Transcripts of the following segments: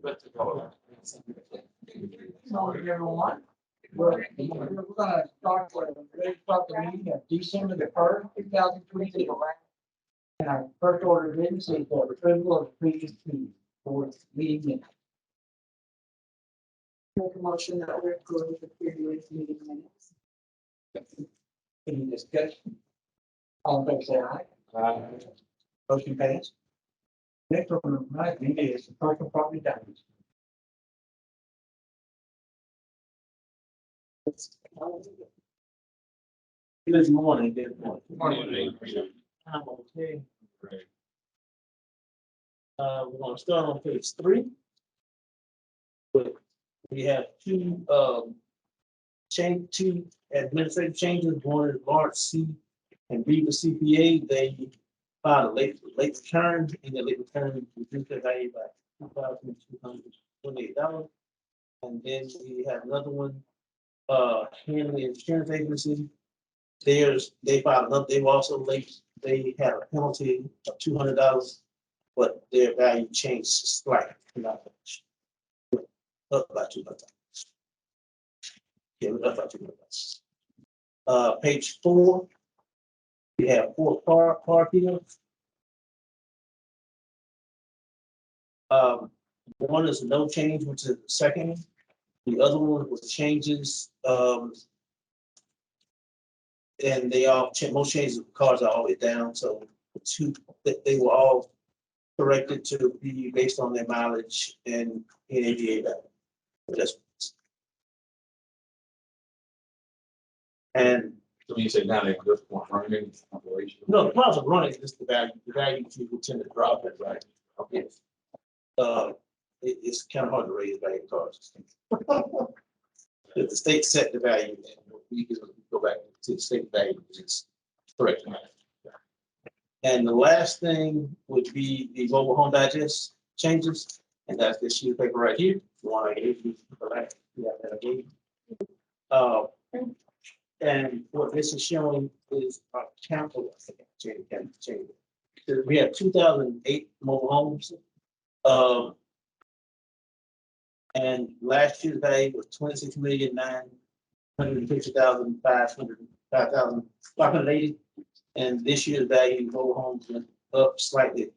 Morning, everyone. We're gonna start the meeting of December the 1st, 2022. And our first order of business is the approval of the previous meeting minutes. Make a motion that we approve the previous meeting minutes. Any discussion? All in favor, say aye. Motion passed. Next order of business is the personal property damage. Good morning, good morning. Morning. I'm okay. We're gonna start on page 3. But we have two administrative changes. One is Lawrence C. and Beaver CPA. They filed a late return, and the late return reduced their value by $2,228. And then we have another one, Henley Insurance Agency. They filed another, they were also late. They had a penalty of $200, but their value changed slightly, not much. Up by $200. Yeah, up by $200. Page 4, we have 4 car deals. One is no change, which is the second. The other one was changes, and they all most changes of cars are always down. So they were all corrected to be based on their mileage and NADA value. That's, and So you say now they just want running operation? no, the cars are running. Just the value will tend to drop it, right? Okay. It's kind of hard to raise value of cars. If the state set the value, and we can go back to the state value, which is correct. And the last thing would be the mobile home digest changes, and that's this sheet of paper right here. The one I gave you, that I gave you. And what this is showing is our count of change. We have 2008 mobile homes. And last year's value was 26,950,580. And this year's value of mobile homes went up slightly,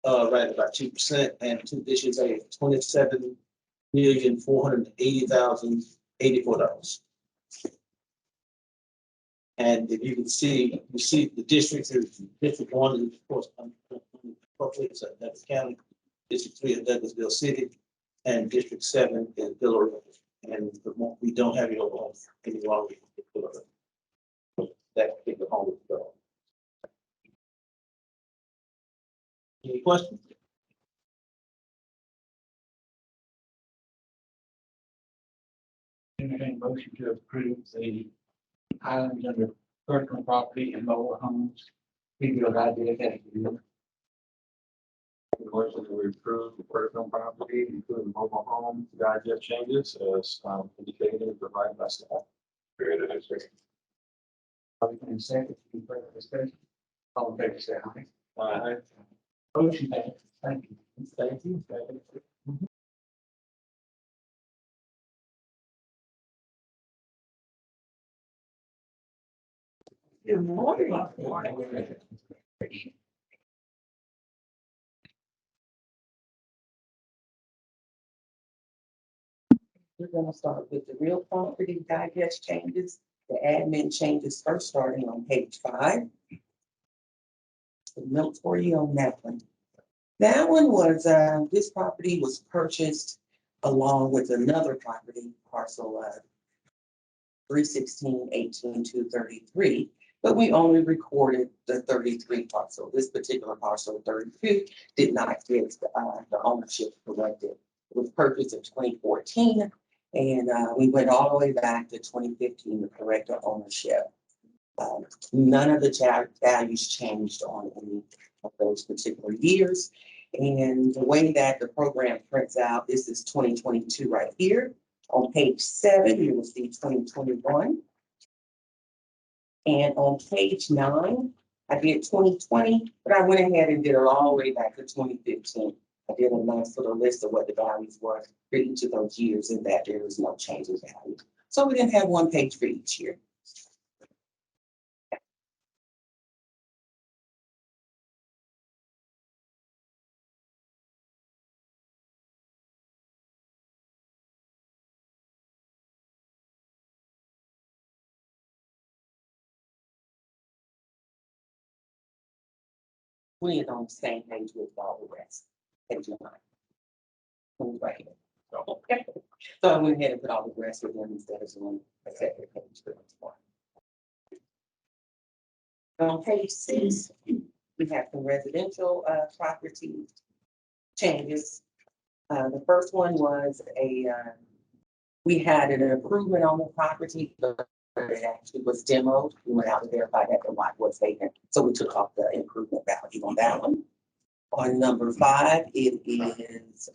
right about 2%. And this year's value is $27,480,084. And if you can see, you see the districts. District 1 is, of course, appropriate, so Douglas County. District 3 is Douglasville City, and District 7 is Villa. And we don't have it over any longer. That particular home is gone. Any questions? Entertained motion to approve the items under personal property and mobile homes. People have idea that. The motion to approve the personal property, including mobile home digest changes as indicated and provided by staff. Created as And second, any further discussion? All in favor, say aye. Aye. Motion passed. Thank you. Thank you. Good morning. We're gonna start with the real property digest changes, the admin changes first, starting on page 5. The note for you on that one. That one was, this property was purchased along with another property parcel, 316-18-233, but we only recorded the 33 parcel. This particular parcel, 32, did not get the ownership corrected. It was purchased in 2014, and we went all the way back to 2015 to correct the ownership. None of the values changed on any of those particular years. And the way that the program prints out, this is 2022 right here. On page 7, you will see 2021. And on page 9, I did 2020, but I went ahead and did it all the way back to 2015. I did a nice little list of what the values were for each of those years and that there was no change in value. So we didn't have one page for each year. We are on the same page with all the rest. Page 9. Right here. So I went ahead and put all the rest of them instead of doing a separate page for each one. On page 6, we have some residential property changes. The first one was we had an improvement on the property, but it actually was demoed. We went out to verify that the lot was vacant, so we took off the improvement value on that one. On number 5, it is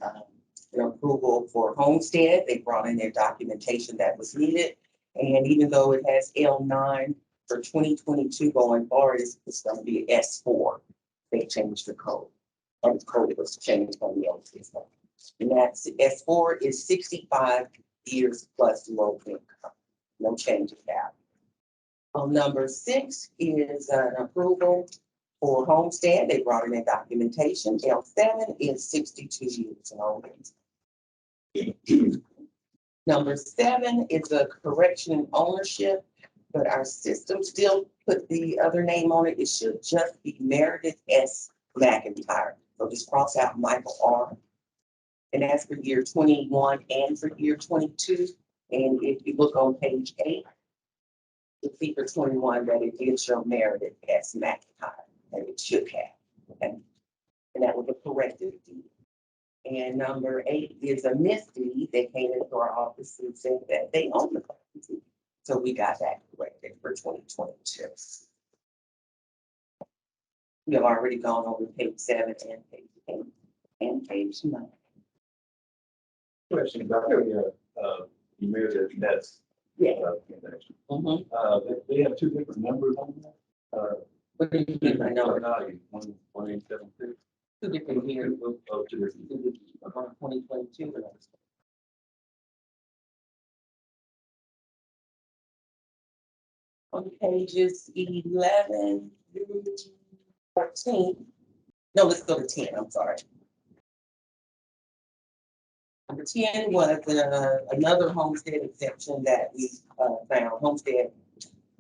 an approval for homestead. They brought in their documentation that was needed. And even though it has L9 for 2022 going forward, it's going to be S4. They changed the code. And the code was changed on the old system. And that's S4 is 65 years plus low income. No change in that. On number 6 is an approval for homestead. They brought in their documentation. L7 is 62 years old. Number 7 is a correction in ownership, but our system still put the other name on it. It should just be Meredith S. McIntyre. So just cross out Michael R. And that's for year 21 and for year 22. And if you look on page 8, you'll see for 21 that it did show Meredith S. McIntyre, and it should have. Okay? And that was a corrected deed. And number 8 is a misdeed. They came into our office and said that they own the property. So we got that corrected for 2022. We have already gone over page 7 and page 8 and page 9. Question about the, you made it, that's. Yeah. They have 2 different numbers on that. What do you mean by number? 1872. 2 different years. Oh, 2 different. 2022. On pages 11 through 14. No, let's go to 10. I'm sorry. Number 10 was another homestead exception that we found, homestead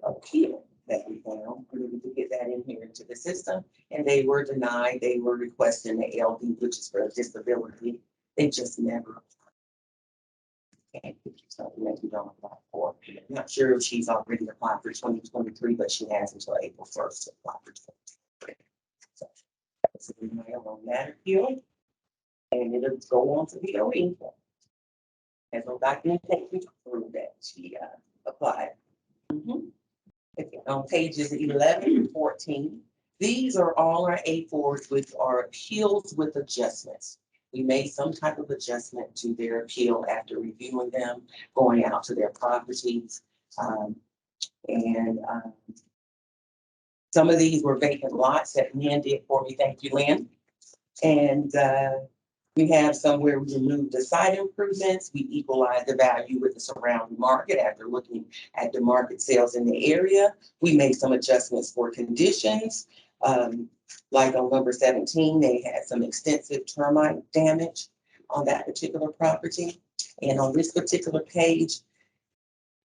appeal that we found. We needed to get that in here into the system, and they were denied. They were requesting the LD, which is for a disability. They just never can't get something that you don't apply for. I'm not sure if she's already applied for 2023, but she has until April 1st to apply for 2023. So that's an email on that appeal. And it'll go on to the OE. There's no documentation to prove that she applied. Okay, on pages 11 and 14, these are all our A4s, which are appeals with adjustments. We made some type of adjustment to their appeal after reviewing them, going out to their properties. Some of these were vacant lots that Lynn did for me. Thank you, Lynn. And we have somewhere we removed the site improvements. We equalized the value with the surrounding market after looking at the market sales in the area. We made some adjustments for conditions. Like on number 17, they had some extensive termite damage on that particular property. And on this particular page,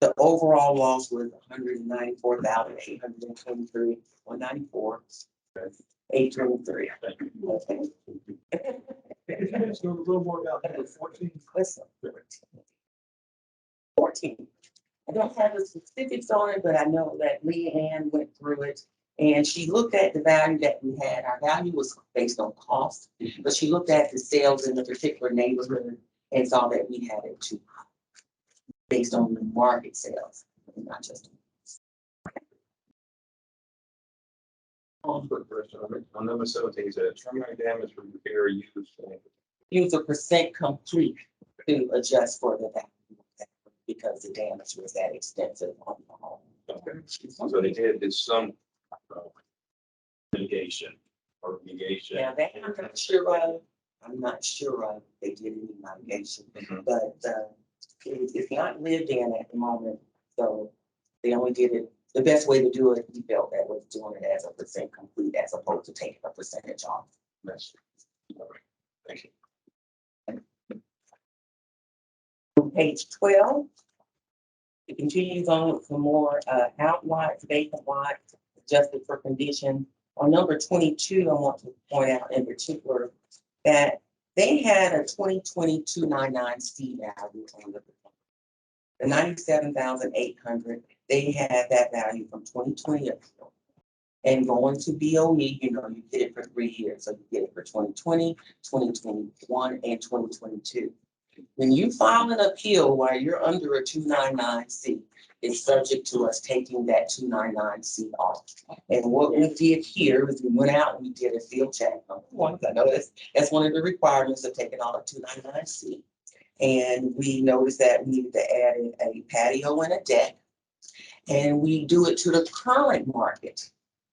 the overall loss was 194,823, 194, 823. Okay. Let's go a little more about number 14. Listen, 14. I don't have the specifics on it, but I know that Leanne went through it and she looked at the value that we had. Our value was based on cost, but she looked at the sales in a particular neighborhood and saw that we had it too high based on the market sales, not just. Quick question on number 17, is that termite damage from repair use? Use a percent complete to adjust for the value because the damage was that extensive on the home. Okay, so they did some mitigation or mitigation. Now that I'm not sure of, I'm not sure of, they did any mitigation, Mhm. but, it's not lived in at the moment, so they only did it, the best way to do it, we felt that was doing it as a percent complete as opposed to taking a percentage off. That's. All right. Thank you. On page 12, it continues on with some more outlots, vacant lots, adjusted for condition. On number 22, I want to point out in particular that they had a 2022 C value on the 97,800. They had that value from 2020 appeal. And going to BOE, you know, you get it for 3 years. So you get it for 2020, 2021, and 2022. When you file an appeal while you're under a 299C, it's subject to us taking that 299C off. And what we did here is we went out and we did a field check. I know that's one of the requirements of taking on a 299C. And we noticed that we needed to add in a patio and a deck. And we do it to the current market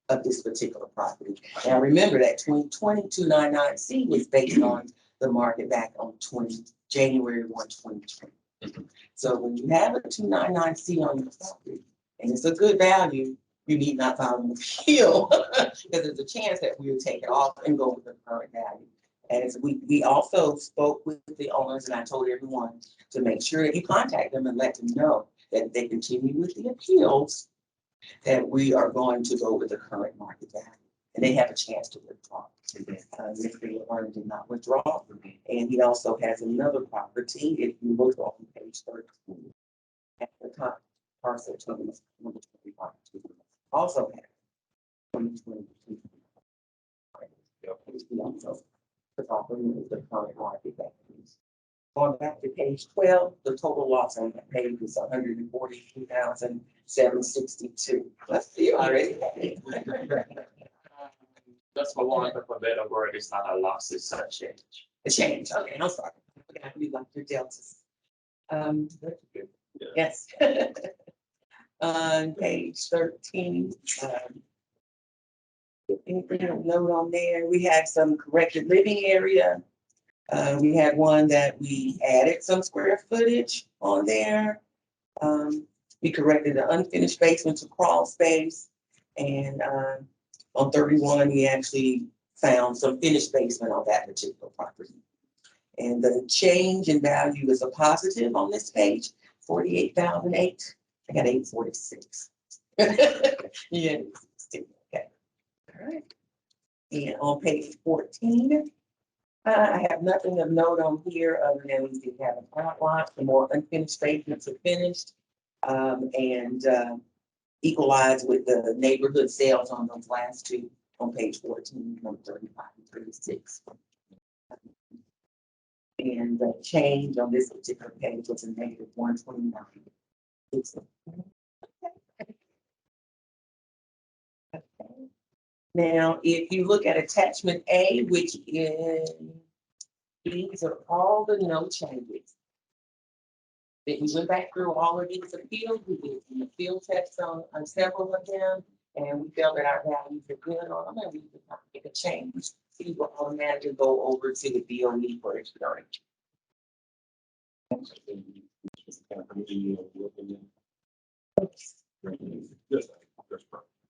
of this particular property. Now, remember that 2020 299C was based on the market back on January 1, 2020. So when you have a 299C on your property and it's a good value, you need not file an appeal because there's a chance that we will take it off and go with the current value. And we also spoke with the owners, and I told everyone to make sure that you contact them and let them know that if they continue with the appeals, that we are going to go with the current market value. And they have a chance to withdraw. Mr. Warren did not withdraw. And he also has another property, if you look on page 13, at the top, parcel 20, number 25, also has 2022. He also took off the current market value. Going back to page 12, the total loss on that page is 142,762. Let's see already. Just for one, for better word, it's not a loss, it's a change. A change, okay, I'm sorry. Okay, we like your deltas. Yes. On page 13, anything to note on there? We had some corrected living area. We had one that we added some square footage on there. We corrected the unfinished basement to crawl space. And on 31, we actually found some finished basement on that particular property. And the change in value is a positive on this page, 48,008. I got 846. Yeah, okay. All right. And on page 14, I have nothing of note on here other than we did have an outline, the more unfinished basements are finished. And equalize with the neighborhood sales on those last two on page 14, number 35 and 36. And the change on this particular page was a negative 129. Okay. Now, if you look at attachment A, which is, these are all the no changes. That we went back through all of these appeals, we did the field tests on several of them, and we felt that our values are good on them, and we did not make a change. We will automatically go over to the BOE for its hearing.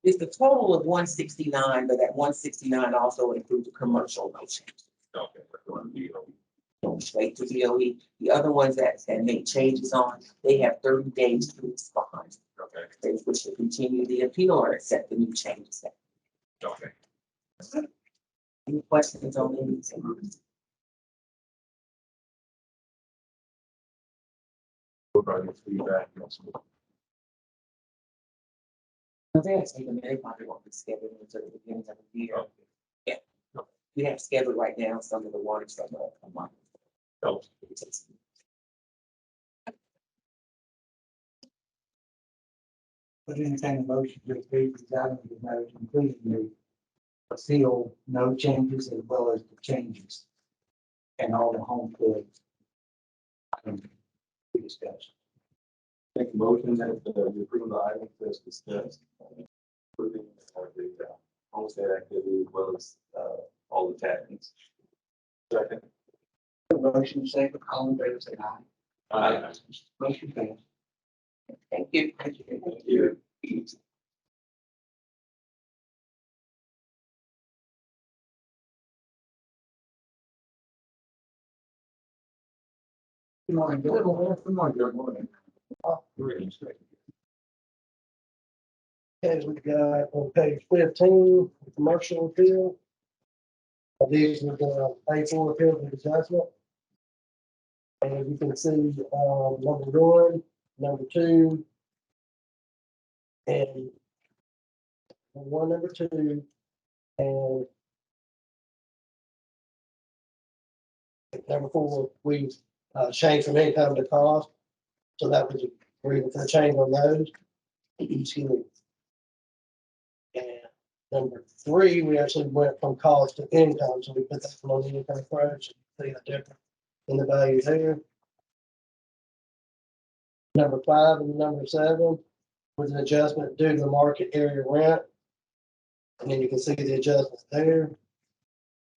It's the total of 169, but that 169 also includes the commercial no change. Okay. Going straight to BOE. The other ones that made changes on, they have 30 days to respond. Okay. They wish to continue the appeal or accept the new changes. Okay. Any questions on anything? We'll probably get feedback. They probably won't be scheduled until the beginning of the year. Yeah. We have scheduled right now some of the waters from a month. Oh. Put anything in motion to approve these items of note, including the seal, no changes, as well as the changes. And all the home goods. We discussed. Make a motion that we approve the items as discussed. Including the homestead activity as well as all the taxes. Second. Motion second, all in favor, say aye. Aye. Motion passed. Thank you. Thank you. Thank you. Good morning, Bill. Good morning. Good morning. Greetings. Okay, we got on page 15, commercial appeal. These are the A4 appeals and adjustment. And you can see, number 1, number 2. And number 2, and number 4, we changed from income to cost. So that was agreed with the change on those. Excuse me. And number 3, we actually went from cost to income, so we put that one on the income approach. See the difference in the value there. Number 5 and number 7 was an adjustment due to the market area rent. And then you can see the adjustment there.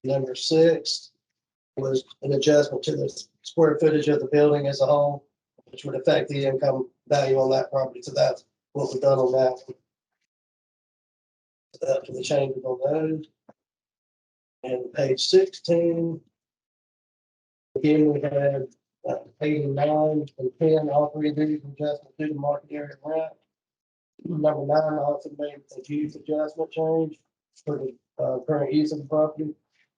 Number 6 was an adjustment to the square footage of the building as a whole, which would affect the income value on that property. So that's what we've done on that one. Up to the changes on those. And page 16. Again, we had 8 and 9 and 10, all 3 of these adjustments due to market area rent. Number 9 also made a use adjustment change for the current use of the property.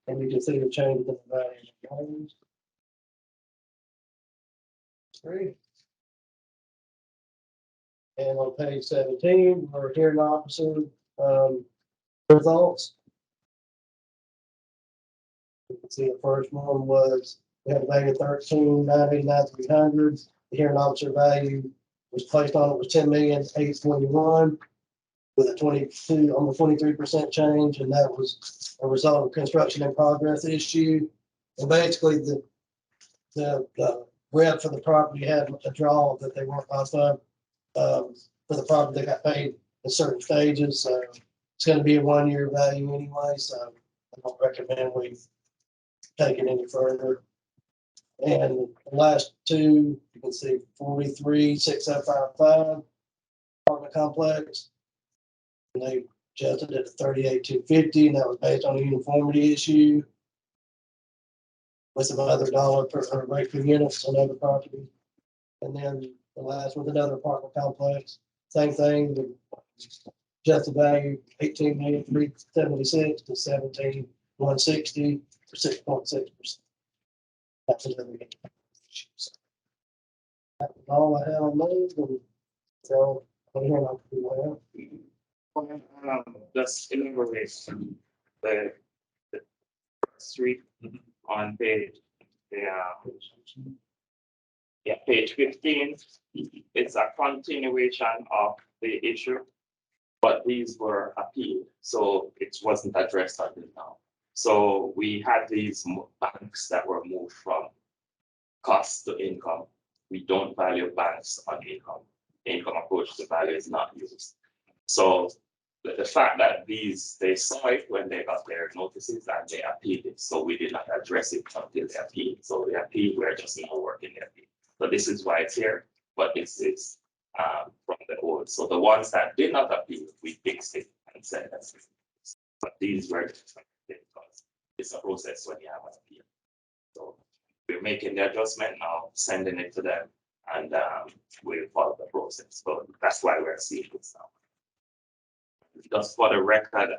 And you can see the change in the value of the homes. 3. And on page 17, our hearing officer results. You can see the first one was, we had a value of 13,989,300. The hearing officer value was placed on it was 10,821,000 with a 22, almost 23% change, and that was a result of construction in progress issue. And basically the rep for the property had a draw that they weren't off of for the property. They got paid in certain stages, so it's going to be a 1-year value anyway. So I don't recommend we take it any further. And the last 2, you can see 43,6055 apartment complex. And they adjusted it to 38,250, and that was based on a uniformity issue with some other dollar per or rate per units on other property. And then the last was another apartment complex, same thing, the adjusted value 18,376 to 17,160 for 6.6%. That's another. That was all I had on those, and so I'm here not to do well. Just elaborate the street on page, page 15. It's a continuation of the issue, but these were appealed, so it wasn't addressed until now. So we had these banks that were moved from cost to income. We don't value banks on income. Income approach to value is not used. So the fact that they saw it when they got their notices and they appealed it. So we did not address it until they appealed. So the appeal, we're just now working the appeal. So this is why it's here, but this is from the old. So the ones that did not appeal, we fixed it and said that's it. But these were because it's a process when you have an appeal. So we're making the adjustment now, sending it to them, and we'll follow the process. So that's why we're seeing this now. Just for the record,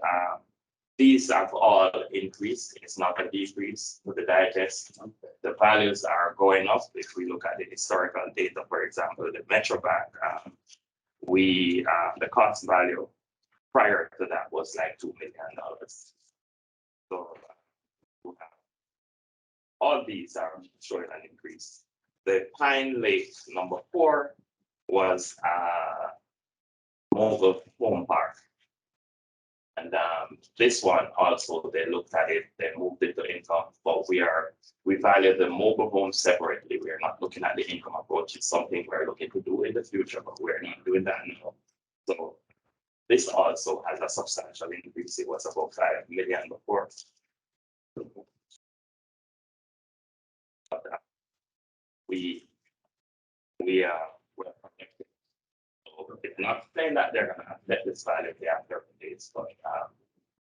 these have all increased. It's not a decrease to the digest. The values are going up. If we look at the historical data, for example, the Metro Bank, the cost value prior to that was like $2 million. So all these are showing an increase. The Pine Lake number 4 was mobile home park. And this one also, they looked at it, they moved it to income, but we value the mobile home separately. We are not looking at the income approach. It's something we're looking to do in the future, but we're not doing that now. So this also has a substantial increase. It was about 5 million before. we're protected. So it's not saying that they're gonna let this violate after 30 days, but,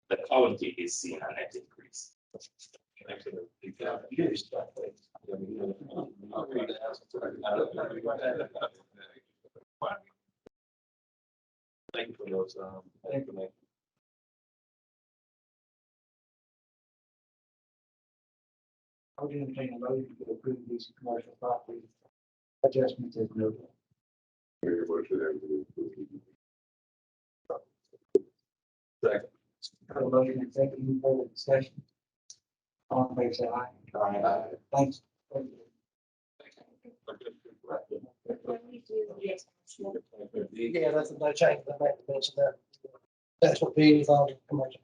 the county is seeing a net increase. Thank you for those, information. I would entertain a motion to approve these commercial property adjustments as noted. Second. Have a motion and second, any further discussion? All in favor, say aye. Aye. Thanks. Yeah, that's a no change. I meant to mention that. That's what P is on commercial.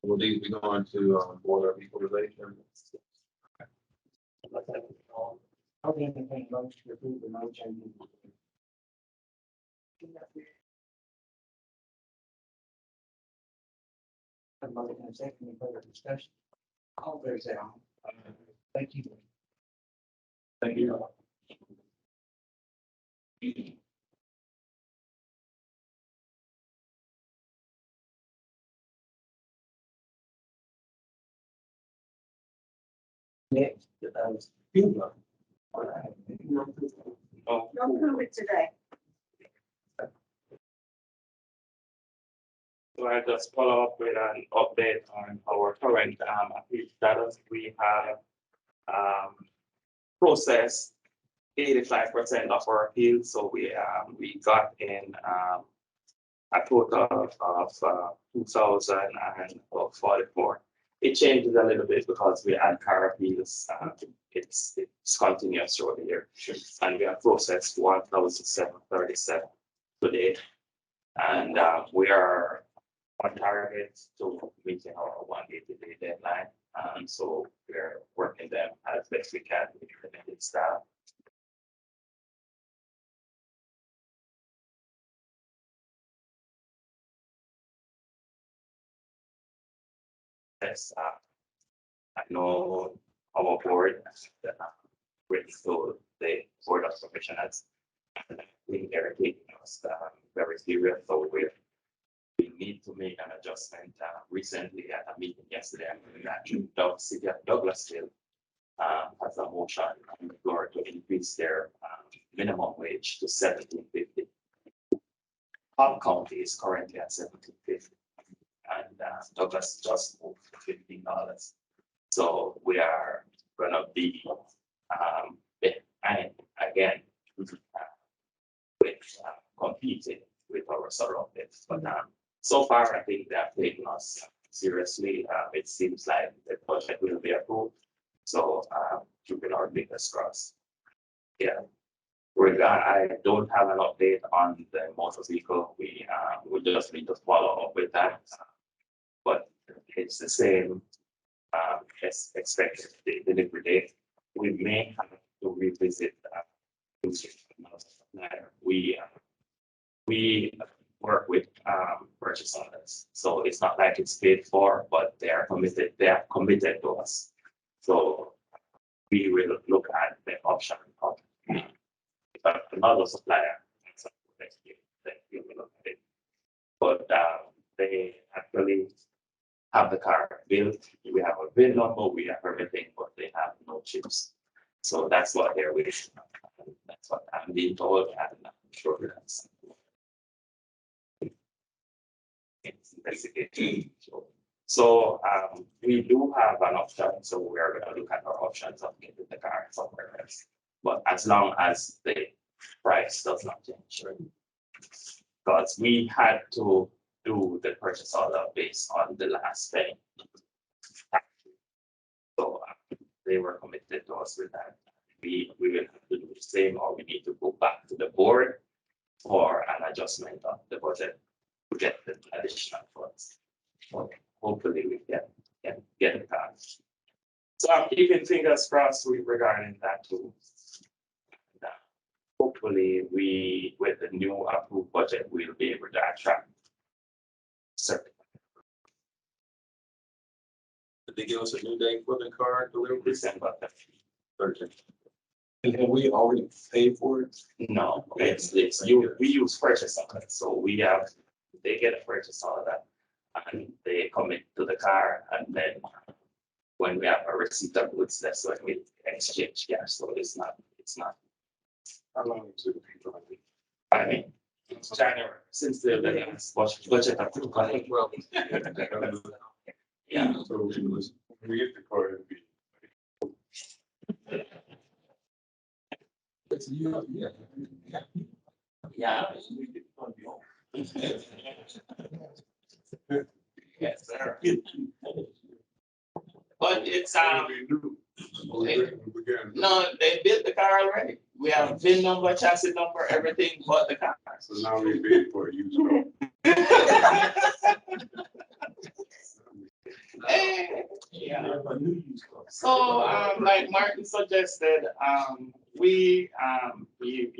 Will these be going to, board of equalization? I would entertain a motion to approve the no changes. Have a motion and second, any further discussion? All in favor, say aye. Thank you. Thank you. Next, FEMA. Oh, Don't prove it today. so I just follow up with an update on our current appeal status. We have processed 85% of our appeals, so we got in a total of 2,044. It changes a little bit because we add car appeals. It's continuous throughout the year. And we have processed 1,737 today. And we are on target to meeting our 180-day deadline. So we're working them as best we can with limited staff. Yes, I know our board, with so the board of commissioners, and I think they're taking us very serious. So we need to make an adjustment. Recently at a meeting yesterday, the city of Douglasville has a motion on the floor to increase their minimum wage to $17.50. Cobb County is currently at $17.50. And Douglas just moved for $15. So we are gonna be and again with competing with our surroundings. But so far, I think they have taken us seriously. It seems like the project will be approved. So keeping our fingers crossed. Yeah. I don't have an update on the motor vehicle. We just need to follow up with that. But it's the same as expected, the delivery date. We may have to revisit we work with purchase orders. So it's not like it's paid for, but they are committed to us. So we will look at the option of another supplier. We will look at it. But they actually have the car built. We have a VIN number, we have everything, but they have no chips. So that's what they're waiting on. That's what I'm being told, and I'm sure that's. It's basically. So we do have an option, so we are gonna look at our options of getting the car somewhere else. But as long as the price does not change. Because we had to do the purchase order based on the last thing. So they were committed to us with that. We will have to do the same, or we need to go back to the board for an adjustment of the budget to get the additional funds. So hopefully we can get it done. So I'm keeping fingers crossed regarding that too. Hopefully we, with the new approved budget, we'll be able to attract. Certainly. Did they give us a new date for the car delivery? December 13th. And have we already paid for it? No, it's, we use purchase order, so they get a purchase order. And they commit to the car, and then when we have a receipt of goods, that's when we exchange cash, so it's not. How long is it? I mean, it's January, since the last budget approved. Well. Yeah, So it was, we get the card, it'd be. It's a year, yeah. yeah. Yes, sir. But it's, no, they built the car already. We have VIN number, chassis number, everything but the car. So now we paid for it, you. Yeah. So, like Martin suggested, he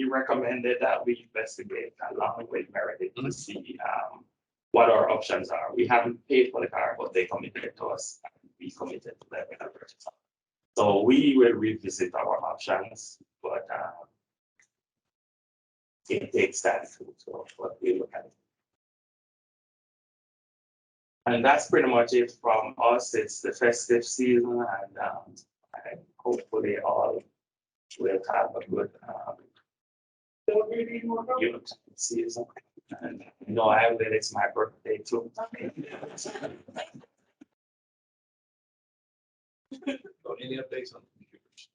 recommended that we investigate along with Meredith to see, what our options are. We haven't paid for the car, but they committed to us, and we committed to them in a purchase. So we will revisit our options, but, it takes time to what we look at it. And that's pretty much it from us. It's the festive season, and hopefully all will have a good youth season. And I will, it's my birthday too. Any updates on computers?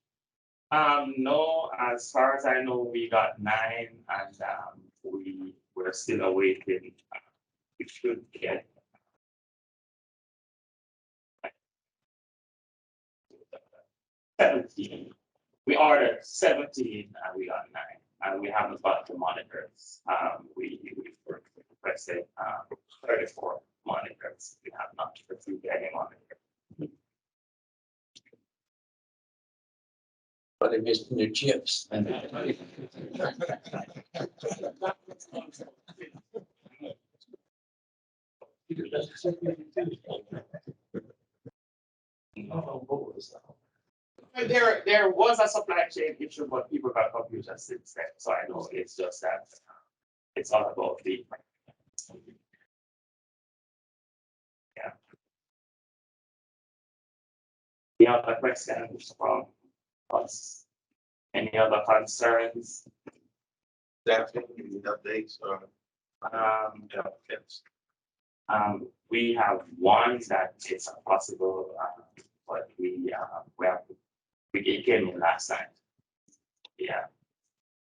No, as far as I know, we got 9, and we're still awaiting. We should get 17. We ordered 17 and we got 9, and we haven't got the monitors. We requested 34 monitors. We have not received any monitors. But they missed new chips. And there was a supply chain issue, but people got computers since then. So I know it's just that it's all about the. Yeah. Any other questions from us? Any other concerns? Staffing, any updates or applicants? We have one that is a possible, but it came in last night. Yeah.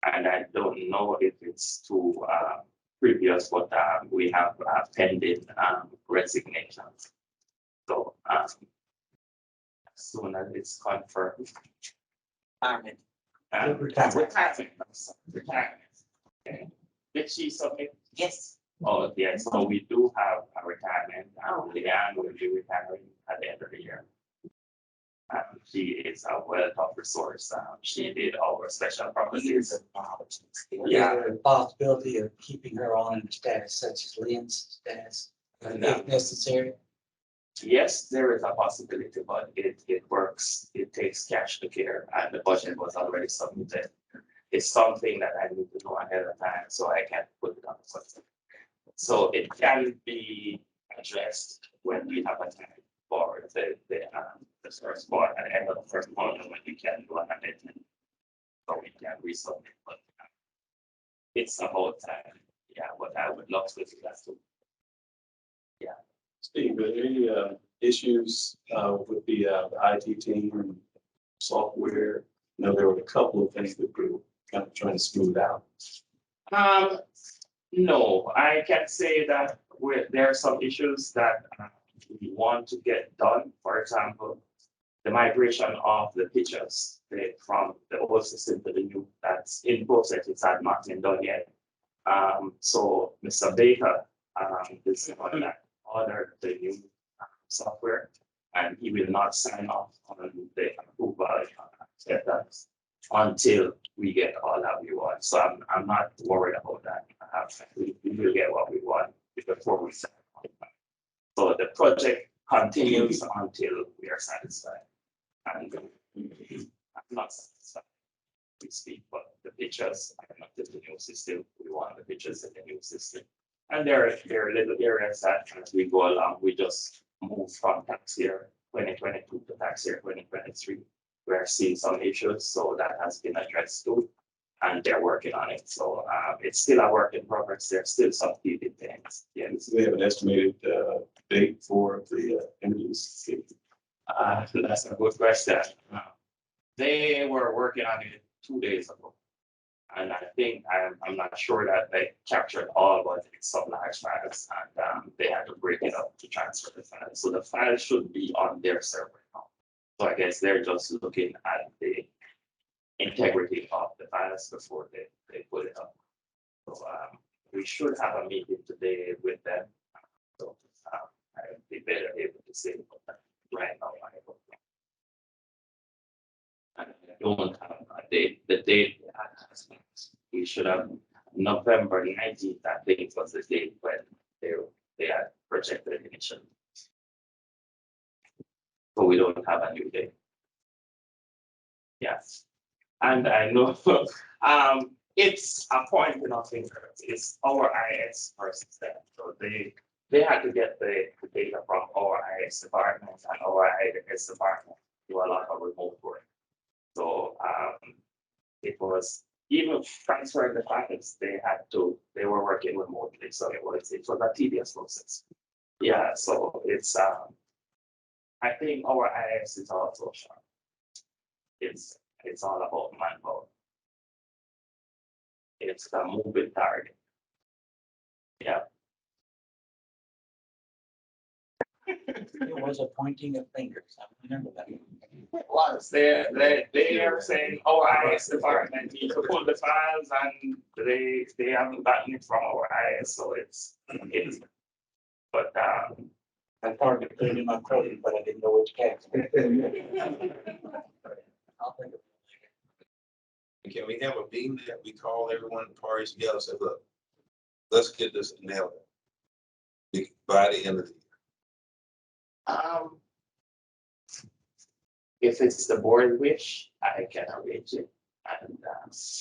And I don't know if it's too previous, but we have pending resignations. So as soon as it's confirmed. Retirement. Okay. Did she submit? Yes. Oh, yes, so we do have a retirement, Leanne will be retiring at the end of the year. She is a wealth of resource, she did our special properties. Yeah. Is there a possibility of keeping her on in the status such as Lynn's status, if necessary? Yes, there is a possibility, but it works, it takes cash to care, and the budget was already submitted. It's something that I need to know ahead of time, so I can't put it on the budget. So it can be addressed when we have a time for the first part at the end of the first month, when we can do an amendment. So we can resubmit, but it's about time, yeah, but I would love to do that too. Yeah. Steve, are there any issues with the IT team and software? I know there were a couple of things that we were kind of trying to smooth out. No, I can say that there are some issues that we want to get done. For example, the migration of the pictures from the old system to the new, that's in process. It's not been done yet. So Mr. Baker is the one that ordered the new software, and he will not sign off on the approval until we get all that we want. So I'm not worried about that. We will get what we want before we sign off. So the project continues until we are satisfied. And I'm not satisfied. we speak, but the pictures are not in the new system. We want the pictures in the new system. And there are little areas that as we go along, we just move from tax year 2022 to tax year 2023. We're seeing some issues, so that has been addressed too. And they're working on it. So it's still a work in progress. There's still some teething things. Yes. Do we have an estimated date for the interviews? That's a good question. They were working on it 2 days ago. And I think I'm not sure that they captured all, but it's some large files and they had to break it up to transfer the files. So the file should be on their server now. So I guess they're just looking at the integrity of the files before they put it up. So we should have a meeting today with them. So I'll be better able to say right now. I don't have a date. The date we should have November 19th. I think was the date when they had projected initially. So we don't have a new date. Yes. And I know it's a point of interest. It's our IS versus them. So they had to get the data from our IS department and our IS department do a lot of remote work. So it was even transferring the files, they were working remotely. So it was a tedious process. Yeah, so it's I think our IS is also sharp. It's all about manpower. It's the moving target. Yeah. It was a pointing of fingers. I remember that. It was. They are saying our IS department needs to pull the files and they haven't gotten it from our IS, so it's but I thought it put it in my credit, but I didn't know which case. I'll think of it. Can we have a meeting that we call everyone parties together and say, look, let's get this nailed by the end of the year? If it's the board wish, I can arrange it and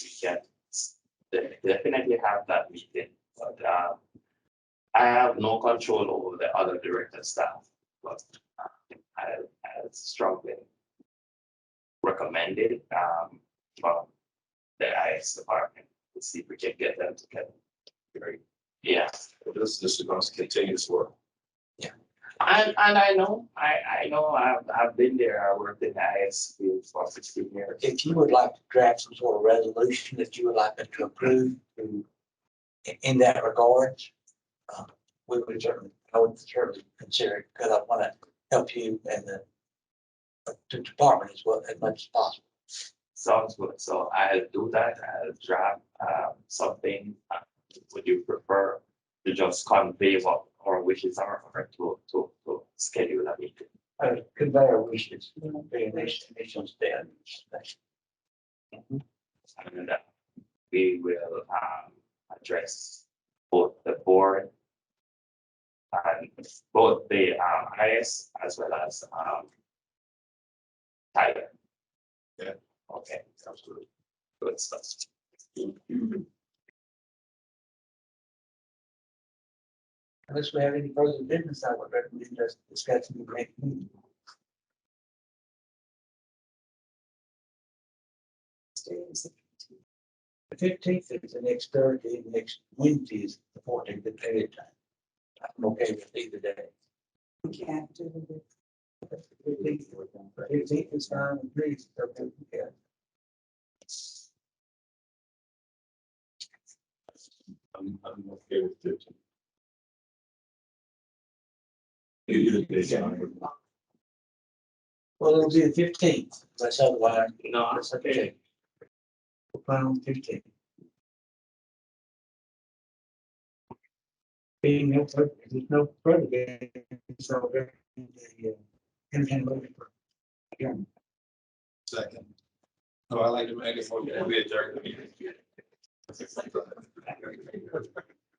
we can definitely have that meeting, but I have no control over the other director staff, but I strongly recommend it from the IS department to see if we can get them together. Great. Yeah. This is going to continue this work. And I know I've been there. I worked in the IS field for 16 years. If you would like to draft some sort of resolution that you would like us to approve in that regard, I would certainly consider it, because I want to help you and the department as well, as much as possible. Sounds good. So I'll do that. I'll draft something. Would you prefer to just convey what our wishes are or to schedule a meeting? Convey our wishes, the initial standards. And we will address both the board and both the IS as well as Tiger. Yeah. Okay, absolutely. Good stuff. Unless we have any further business, I would recommend just discussing the great meeting. The 15th is the next Thursday, next Wednesday is the 14th at any time. I'm okay with either day. We can't do it. 15th is fine with me. It's okay with me. I'm okay with it. Well, it'll be the 15th, unless otherwise. No, that's okay. We'll plan on 15th. Being no, there's no further game, so the independent voting for. Again, Second. So I like to make it more than we adjourn the meeting.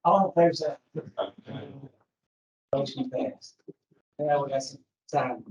all in favor, say aye. Motion passed. Now we got some time.